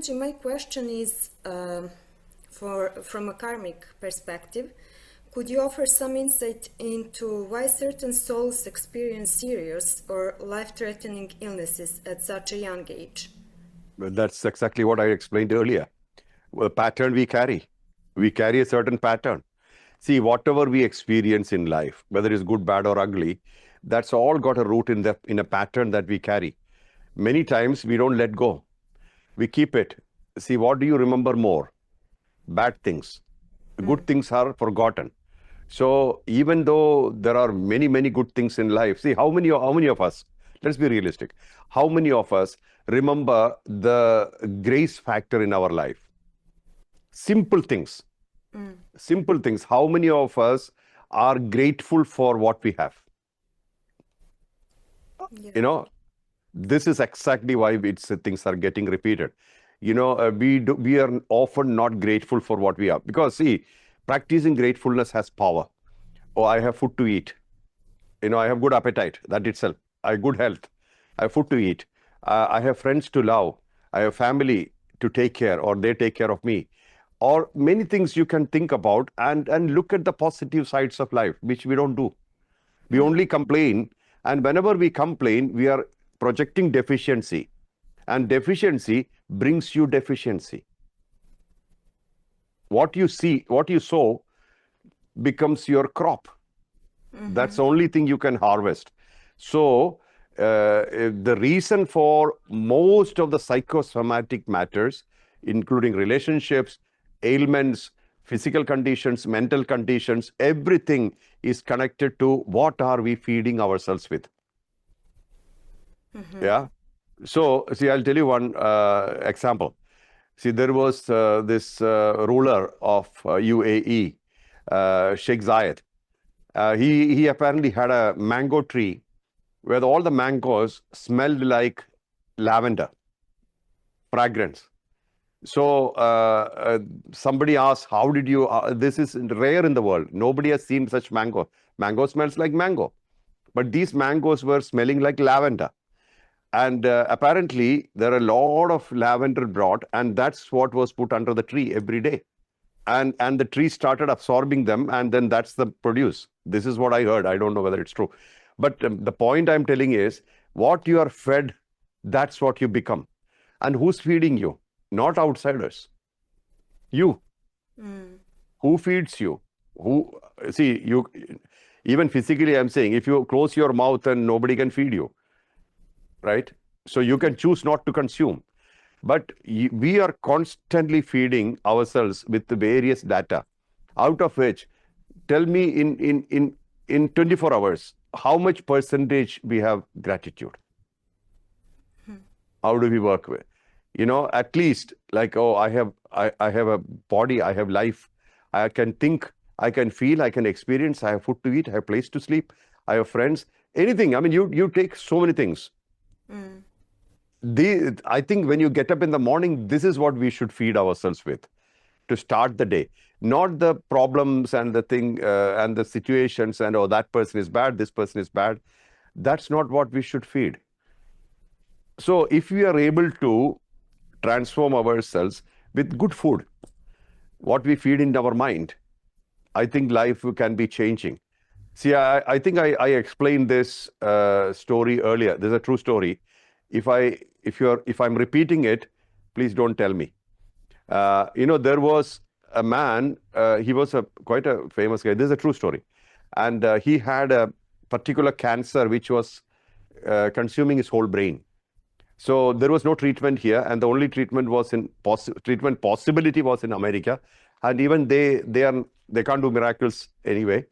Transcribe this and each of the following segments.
Mohanji, my question is from a karmic perspective. Could you offer some insight into why certain souls experience serious or life-threatening illnesses at such a young age? Well, that's exactly what I explained earlier. Well, the pattern we carry a certain pattern. See, whatever we experience in life, whether it's good, bad, or ugly, that's all got a root in a pattern that we carry. Many times we don't let go. We keep it. See, what do you remember more? Bad things. Good things are forgotten. So even though there are many, many good things in life, see how many of us, let's be realistic, how many of us remember the grace factor in our life? Simple things. Simple things. How many of us are grateful for what we have? Yeah. You know, this is exactly why things are getting repeated. You know, we are often not grateful for what we have. Because see, practicing gratefulness has power. Oh, I have food to eat. You know, I have good appetite. That itself. I have good health. I have food to eat. I have friends to love. I have family to take care, or they take care of me. Or many things you can think about and look at the positive sides of life, which we don't do. We only complain. And whenever we complain, we are projecting deficiency. And deficiency brings you deficiency. What you see, what you sow becomes your crop. That's the only thing you can harvest. So the reason for most of the psychosomatic matters, including relationships, ailments, physical conditions, mental conditions, everything is connected to what are we feeding ourselves with. Yeah. So, see, I'll tell you one example. See, there was this ruler of UAE, Sheikh Zayed. He apparently had a mango tree where all the mangoes smelled like lavender, fragrance. So somebody asked, how did you, this is rare in the world. Nobody has seen such mango. Mango smells like mango. But these mangoes were smelling like lavender. And apparently there are a lot of lavender brought, and that's what was put under the tree every day. And the tree started absorbing them, and then that's the produce. This is what I heard. I don't know whether it's true. But the point I'm telling is, what you are fed, that's what you become. And who's feeding you? Not outsiders. You. Who feeds you? Who? See, you. Even physically, I'm saying, if you close your mouth and nobody can feed you, right? So you can choose not to consume. But we are constantly feeding ourselves with the various data, out of which, tell me in 24 hours, how much percentage we have gratitude? How do we work with? You know, at least like, oh, I have a body, I have life, I can think, I can feel, I can experience, I have food to eat, I have place to sleep, I have friends, anything. I mean, you take so many things. I think when you get up in the morning, this is what we should feed ourselves with to start the day. Not the problems and the thing and the situations and, oh, that person is bad, this person is bad. That's not what we should feed. So if we are able to transform ourselves with good food, what we feed in our mind, I think life can be changing. See, I think I explained this story earlier. This is a true story. If I'm repeating it, please don't tell me. You know, there was a man, he was quite a famous guy. This is a true story. And he had a particular cancer which was consuming his whole brain. So there was no treatment here, and the only treatment was treatment possibility was in America, and even they can't do miracles anyway.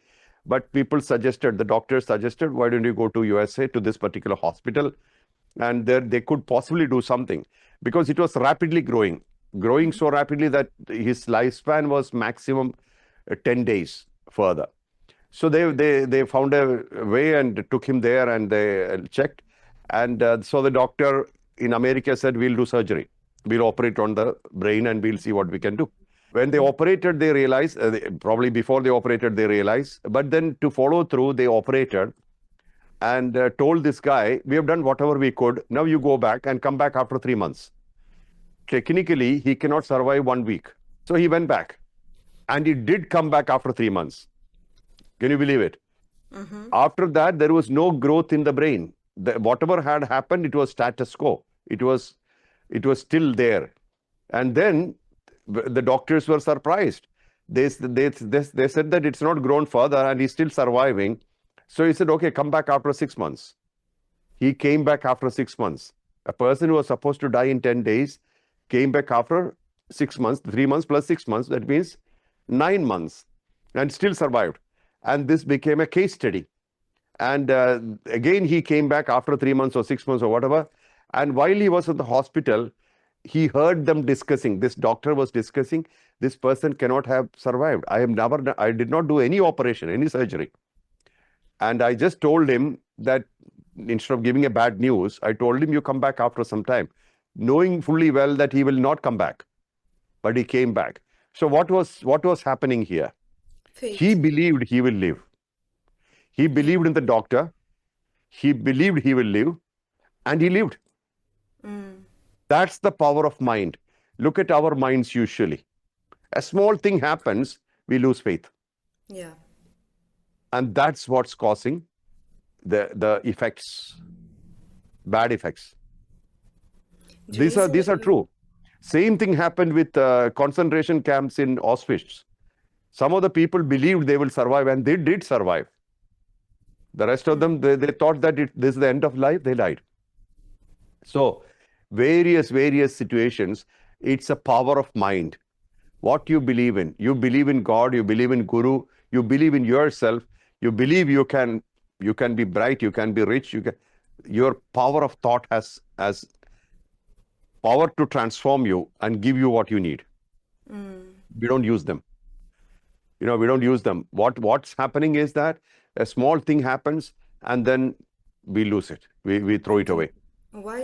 But people suggested, the doctors suggested, why don't you go to USA to this particular hospital, and there they could possibly do something, because it was rapidly growing so rapidly that his lifespan was maximum 10 days further. So they found a way and took him there, and they checked, and so the doctor in America said, we'll do surgery. We'll operate on the brain and we'll see what we can do. When they operated, they realized, probably before they operated, they realized, but then to follow through, they operated and told this guy, we have done whatever we could. Now you go back and come back after 3 months. technically he cannot survive 1 week. So he went back, and he did come back after 3 months. Can you believe it? After that, there was no growth in the brain. Whatever had happened, it was status quo. It was still there. And then the doctors were surprised. They said that it's not grown further and he's still surviving. So he said, okay, come back after 6 months. He came back after 6 months. A person who was supposed to die in 10 days came back after 6 months, 3 months plus 6 months. That means 9 months, and still survived. And this became a case study. And again, he came back after 3 months or 6 months or whatever. And while he was in the hospital, he heard them discussing. This doctor was discussing, this person cannot have survived. I did not do any operation, any surgery. And I just told him that instead of giving a bad news, I told him, you come back after some time, knowing fully well that he will not come back. But he came back. So what was happening here? Faith. He believed he will live. He believed in the doctor. He believed he will live, and he lived. That's the power of mind. Look at our minds usually. A small thing happens, we lose faith. Yeah. And that's what's causing the effects, bad effects. These are true. Same thing happened with concentration camps in Auschwitz. Some of the people believed they will survive, and they did survive. The rest of them, they thought that this is the end of life, they died. So various situations, it's a power of mind. What you believe in. You believe in God, you believe in Guru, you believe in yourself, you believe you can be bright, you can be rich, your power of thought has power to transform you and give you what you need. We don't use them. We don't use them. What's happening is that a small thing happens and then we lose it. We throw it away. Why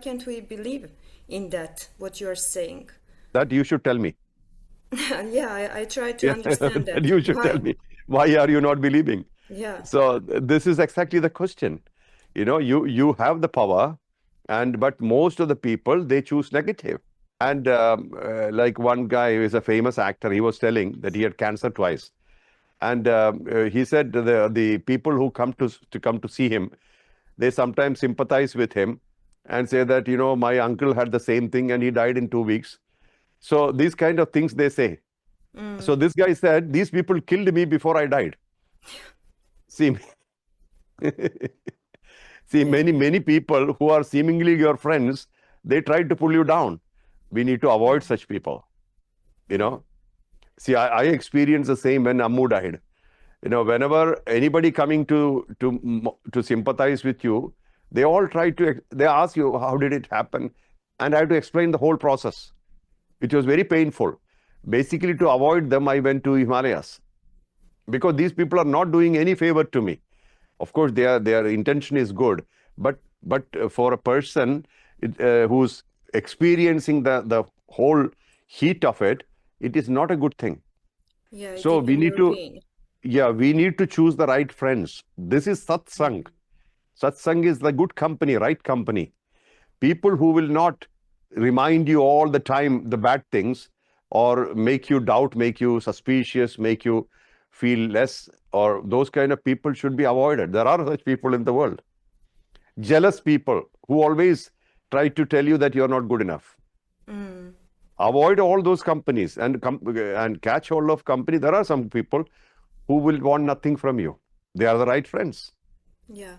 can't we believe in that, what you're saying? That you should tell me. Yeah, I try to understand that. You should tell me. Why are you not believing? Yeah. So this is exactly the question. You have the power, but most of the people, they choose negative. And like one guy who is a famous actor, he was telling that he had cancer twice. And he said the people who come to see him, they sometimes sympathize with him and say that, my uncle had the same thing and he died in 2 weeks. So these kind of things they say. So this guy said, these people killed me before I died. See, many people who are seemingly your friends, they try to pull you down. We need to avoid such people. See, I experienced the same when Ammu died. Whenever anybody coming to sympathize with you, they ask you, how did it happen? And I had to explain the whole process. It was very painful. Basically, to avoid them, I went to Himalayas. Because these people are not doing any favor to me. Of course, their intention is good. But for a person who's experiencing the whole heat of it, it is not a good thing. Yeah. So we need to choose the right friends. This is Satsang. Satsang is the good company, right company. People who will not remind you all the time the bad things, or make you doubt, make you suspicious, make you feel less, or those kind of people should be avoided. There are such people in the world. Jealous people who always try to tell you that you're not good enough. Avoid all those companies and catch hold of company. There are some people who will want nothing from you. They are the right friends. Yeah.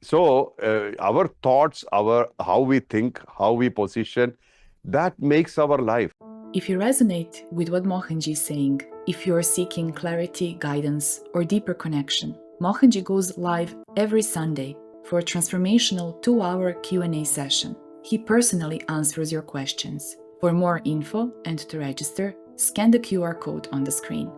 So our thoughts, how we think, how we position, that makes our life. If you resonate with what Mohanji is saying, if you are seeking clarity, guidance, or deeper connection, Mohanji goes live every Sunday for a transformational 2-hour Q&A session. He personally answers your questions. For more info and to register, scan the QR code on the screen.